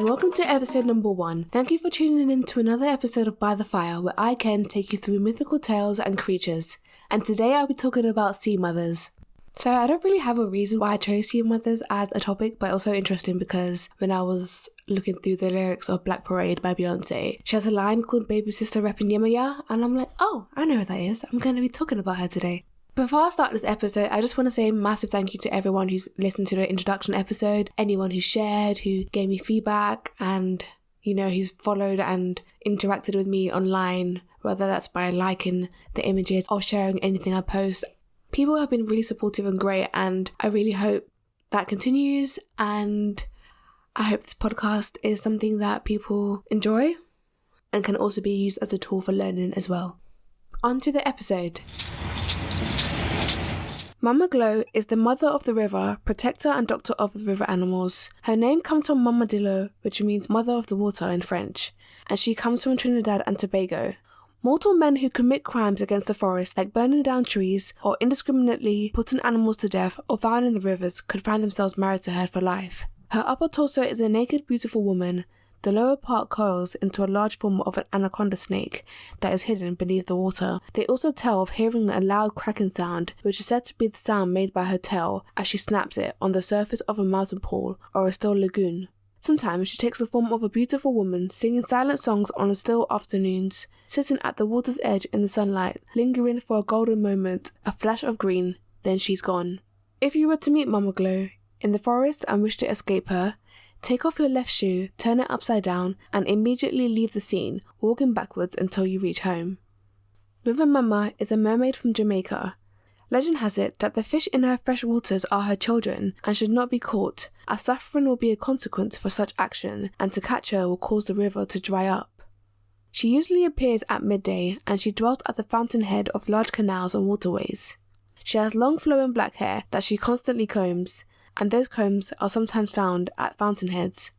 and welcome to episode number 1. Thank you for tuning in to another episode of By the Fire, where I can take you through mythical tales and creatures. And today I'll be talking about sea mothers. So I don't really have a reason why I chose sea mothers as a topic, but also interesting because when I was looking through the lyrics of Black Parade by Beyonce, she has a line called Baby Sister Reppin' Yamaha, and I'm like, oh, I know who that is. I'm going to be talking about her today. Before I start this episode, I just want to say a massive thank you to everyone who's listened to the introduction episode, anyone who shared, who gave me feedback, and, who's followed and interacted with me online, whether that's by liking the images or sharing anything I post. People have been really supportive and great, and I really hope that continues, and I hope this podcast is something that people enjoy and can also be used as a tool for learning as well. On to the episode. Mama Glow is the mother of the river, protector and doctor of the river animals. Her name comes from Mama Dilo, which means mother of the water in French, and she comes from Trinidad and Tobago. Mortal men who commit crimes against the forest, like burning down trees or indiscriminately putting animals to death or fouling the rivers, could find themselves married to her for life. Her upper torso is a naked, beautiful woman. The lower part coils into a large form of an anaconda snake that is hidden beneath the water. They also tell of hearing a loud cracking sound, which is said to be the sound made by her tail as she snaps it on the surface of a mountain pool or a still lagoon. Sometimes she takes the form of a beautiful woman singing silent songs on still afternoons, sitting at the water's edge in the sunlight, lingering for a golden moment, a flash of green, then she's gone. If you were to meet Mama Glow in the forest and wish to escape her, take off your left shoe, turn it upside down, and immediately leave the scene, walking backwards until you reach home. River Mumma is a mermaid from Jamaica. Legend has it that the fish in her fresh waters are her children and should not be caught, as suffering will be a consequence for such action, and to catch her will cause the river to dry up. She usually appears at midday, and she dwells at the fountainhead of large canals and waterways. She has long flowing black hair that she constantly combs, and those combs are sometimes found at fountainheads.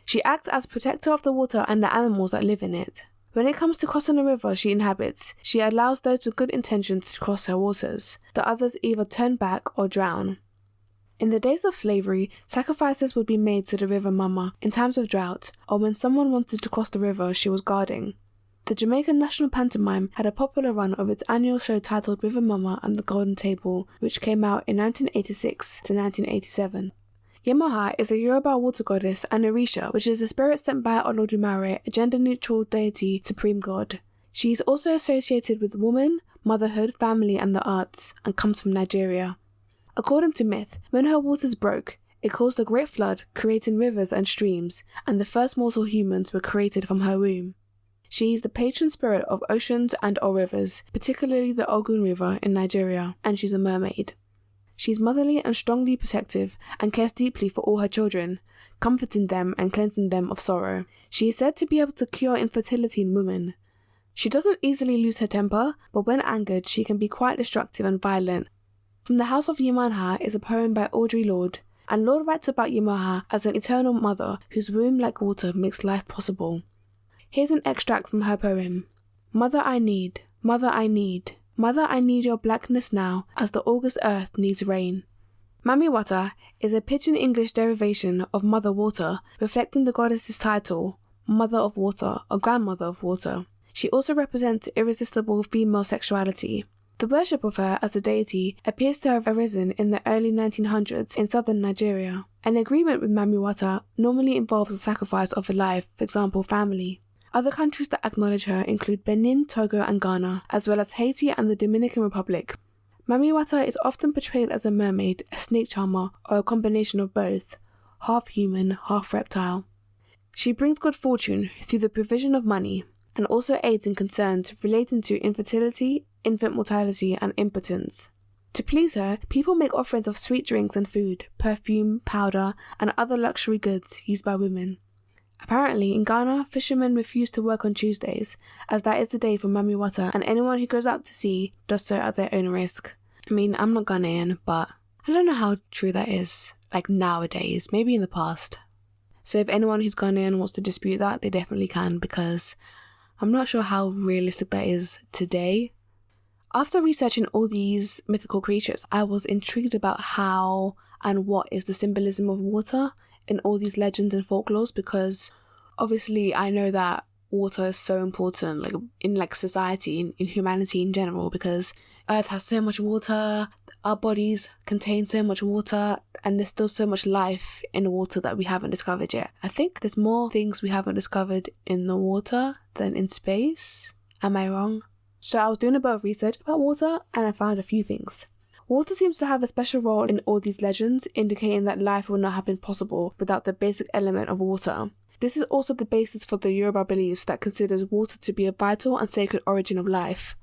She acts as protector of the water and the animals that live in it. When it comes to crossing the river she inhabits, she allows those with good intentions to cross her waters. The others either turn back or drown. In the days of slavery, sacrifices would be made to the River Mumma in times of drought, or when someone wanted to cross the river she was guarding. The Jamaican National Pantomime had a popular run of its annual show titled River Mumma and the Golden Table, which came out in 1986 to 1987. Yamaha is a Yoruba water goddess and Orisha, which is a spirit sent by Olodumare, a gender-neutral deity supreme god. She is also associated with woman, motherhood, family and the arts, and comes from Nigeria. According to myth, when her waters broke, it caused a great flood, creating rivers and streams, and the first mortal humans were created from her womb. She is the patron spirit of oceans and/or rivers, particularly the Ogun River in Nigeria, and she's a mermaid. She's motherly and strongly protective and cares deeply for all her children, comforting them and cleansing them of sorrow. She is said to be able to cure infertility in women. She doesn't easily lose her temper, but when angered she can be quite destructive and violent. From the House of Yamaha is a poem by Audre Lorde, and Lorde writes about Yamaha as an eternal mother whose womb like water makes life possible. Here's an extract from her poem. Mother I need, mother I need, mother I need your blackness now as the August earth needs rain. Mami Wata is a pidgin English derivation of Mother Water, reflecting the goddess's title, Mother of Water or Grandmother of Water. She also represents irresistible female sexuality. The worship of her as a deity appears to have arisen in the early 1900s in southern Nigeria. An agreement with Mami Wata normally involves the sacrifice of a life, for example family. Other countries that acknowledge her include Benin, Togo and Ghana, as well as Haiti and the Dominican Republic. Mami Wata is often portrayed as a mermaid, a snake charmer, or a combination of both, half human, half reptile. She brings good fortune through the provision of money, and also aids in concerns relating to infertility, infant mortality and impotence. To please her, people make offerings of sweet drinks and food, perfume, powder, and other luxury goods used by women. Apparently, in Ghana, fishermen refuse to work on Tuesdays, as that is the day for Mami Wata, and anyone who goes out to sea does so at their own risk. I mean, I'm not Ghanaian, but I don't know how true that is, like nowadays, maybe in the past. So if anyone who's Ghanaian wants to dispute that, they definitely can, because I'm not sure how realistic that is today. After researching all these mythical creatures, I was intrigued about how and what is the symbolism of water in all these legends and folklores, because obviously I know that water is so important, like in like society, in humanity in general, because Earth has so much water, our bodies contain so much water, and there's still so much life in the water that we haven't discovered yet. I think there's more things we haven't discovered in the water than in space. Am I wrong? So I was doing a bit of research about water and I found a few things. Water seems to have a special role in all these legends, indicating that life would not have been possible without the basic element of water. This is also the basis for the Yoruba beliefs that considers water to be a vital and sacred origin of life.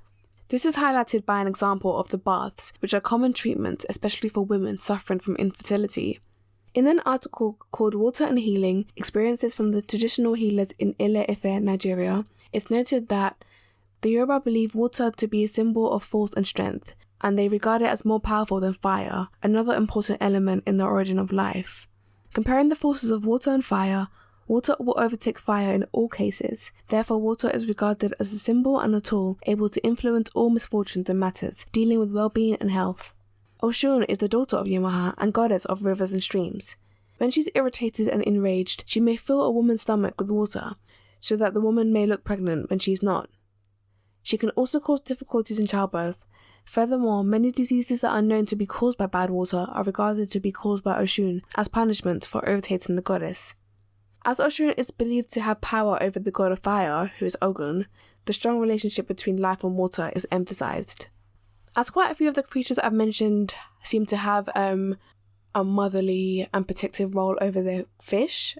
This is highlighted by an example of the baths, which are common treatments, especially for women suffering from infertility. In an article called Water and Healing, Experiences from the Traditional Healers in Ile-Ife, Nigeria, it's noted that the Yoruba believe water to be a symbol of force and strength, and they regard it as more powerful than fire, another important element in the origin of life. Comparing the forces of water and fire, water will overtake fire in all cases. Therefore, water is regarded as a symbol and a tool able to influence all misfortunes and matters, dealing with well-being and health. Oshun is the daughter of Yamaha and goddess of rivers and streams. When she's irritated and enraged, she may fill a woman's stomach with water, so that the woman may look pregnant when she's not. She can also cause difficulties in childbirth. Furthermore, many diseases that are known to be caused by bad water are regarded to be caused by Oshun as punishment for irritating the goddess. As Oshun is believed to have power over the god of fire, who is Ogun, the strong relationship between life and water is emphasized. As quite a few of the creatures I've mentioned seem to have a motherly and protective role over their fish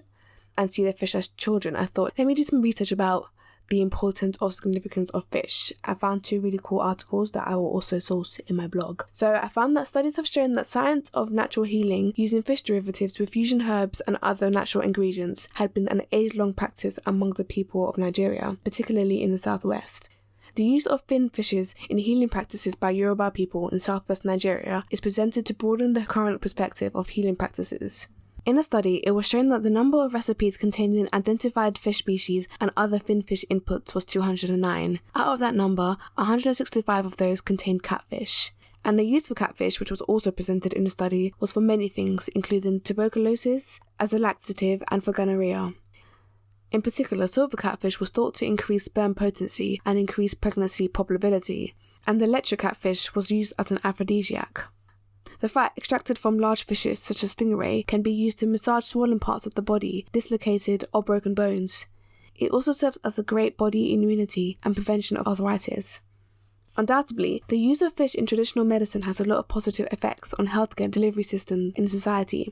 and see their fish as children, I thought, let me do some research about the importance or significance of fish. I found 2 really cool articles that I will also source in my blog. So I found that studies have shown that science of natural healing using fish derivatives with fusion herbs and other natural ingredients had been an age-long practice among the people of Nigeria, particularly in the southwest. The use of fin fishes in healing practices by Yoruba people in southwest Nigeria is presented to broaden the current perspective of healing practices. In a study, it was shown that the number of recipes containing identified fish species and other finfish inputs was 209. Out of that number, 165 of those contained catfish. And the use for catfish, which was also presented in the study, was for many things, including tuberculosis, as a laxative, and for gonorrhea. In particular, silver catfish was thought to increase sperm potency and increase pregnancy probability, and the lecher catfish was used as an aphrodisiac. The fat extracted from large fishes such as stingray can be used to massage swollen parts of the body, dislocated or broken bones. It also serves as a great body immunity and prevention of arthritis. Undoubtedly, the use of fish in traditional medicine has a lot of positive effects on healthcare delivery systems in society.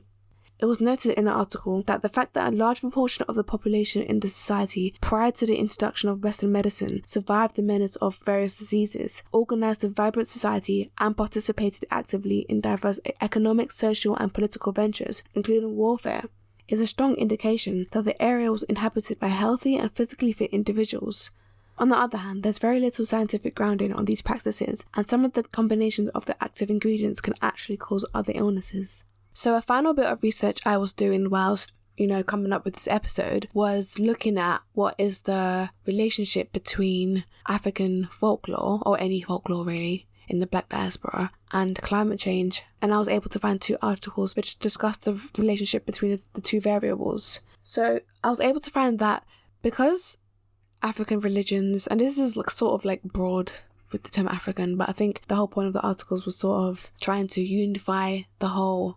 It was noted in the article that the fact that a large proportion of the population in the society prior to the introduction of Western medicine survived the menace of various diseases, organised a vibrant society, and participated actively in diverse economic, social and political ventures, including warfare, is a strong indication that the area was inhabited by healthy and physically fit individuals. On the other hand, there's very little scientific grounding on these practices, and some of the combinations of the active ingredients can actually cause other illnesses. So a final bit of research I was doing whilst, coming up with this episode was looking at what is the relationship between African folklore, or any folklore really, in the Black diaspora, and climate change. And I was able to find 2 articles which discussed the relationship between the 2 variables. So I was able to find that because African religions, and this is sort of broad with the term African, but I think the whole point of the articles was sort of trying to unify the whole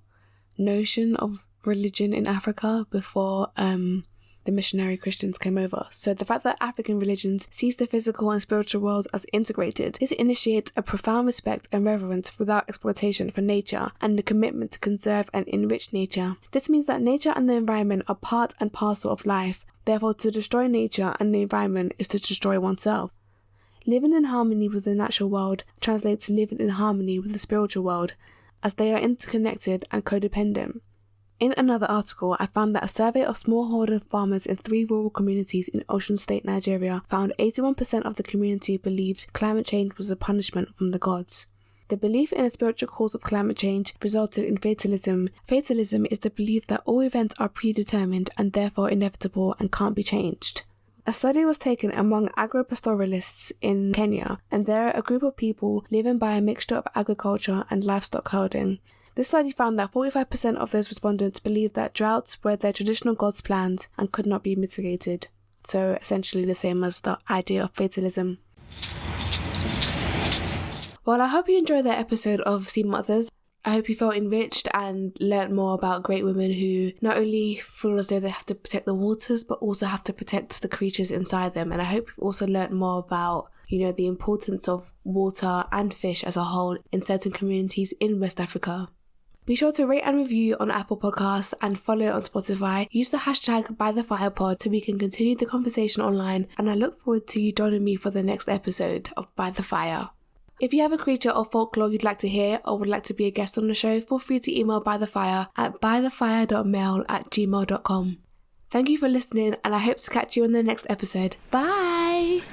notion of religion in Africa before the missionary Christians came over. So the fact that African religions sees the physical and spiritual worlds as integrated, this initiates a profound respect and reverence without exploitation for nature and the commitment to conserve and enrich nature. This means that nature and the environment are part and parcel of life. Therefore, to destroy nature and the environment is to destroy oneself. Living in harmony with the natural world translates to living in harmony with the spiritual world, as they are interconnected and codependent. In another article, I found that a survey of smallholder farmers in 3 rural communities in Oshun State, Nigeria, found 81% of the community believed climate change was a punishment from the gods. The belief in a spiritual cause of climate change resulted in fatalism. Fatalism is the belief that all events are predetermined and therefore inevitable and can't be changed. A study was taken among agro-pastoralists in Kenya, and there are a group of people living by a mixture of agriculture and livestock herding. This study found that 45% of those respondents believed that droughts were their traditional gods' planned and could not be mitigated. So essentially the same as the idea of fatalism. Well, I hope you enjoyed that episode of Sea Mothers. I hope you felt enriched and learnt more about great women who not only feel as though they have to protect the waters, but also have to protect the creatures inside them. And I hope you've also learnt more about, the importance of water and fish as a whole in certain communities in West Africa. Be sure to rate and review on Apple Podcasts and follow on Spotify. Use the hashtag #ByTheFirePod so we can continue the conversation online, and I look forward to you joining me for the next episode of By the Fire. If you have a creature or folklore you'd like to hear or would like to be a guest on the show, feel free to email bythefire at bythefire.mail@gmail.com. Thank you for listening, and I hope to catch you in the next episode. Bye!